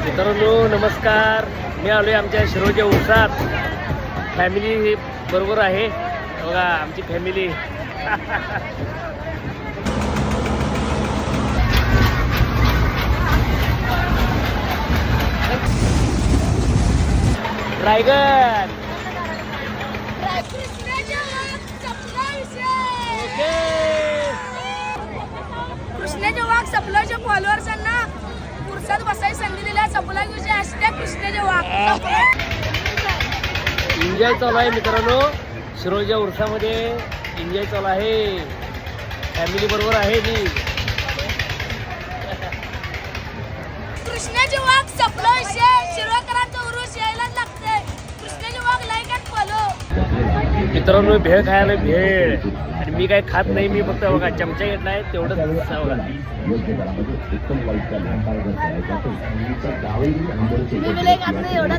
मित्रांनो नमस्कार. मी आलोय आमच्या शिरोळच्या उसात. फॅमिली बरोबर आहे बघा आमची फॅमिली. रायगड. कृष्णाचे वाघ सपलाच्या फॉलोअर्सांना पुरसात बसायची संधी दिल्या. सपला विषय असते कृष्णाचे वाघ. एन्जॉय चालू आहे मित्रांनो. शिरोळच्या उर्सामध्ये एन्जॉय चालू आहे. फॅमिली बरोबर आहे मी. कृष्णाचे वाघ सपला विषय शिरोळकरांचा उरुस यायलाच लागते. कृष्णाचे वाघ लाईक अँड फॉलो. मित्रांनो भेळ खायला भेळ आणि मी काय खात नाही. मी फक्त बघा चमचा येत नाही तेवढंच बघा. मी बिले खात नाही एवढं.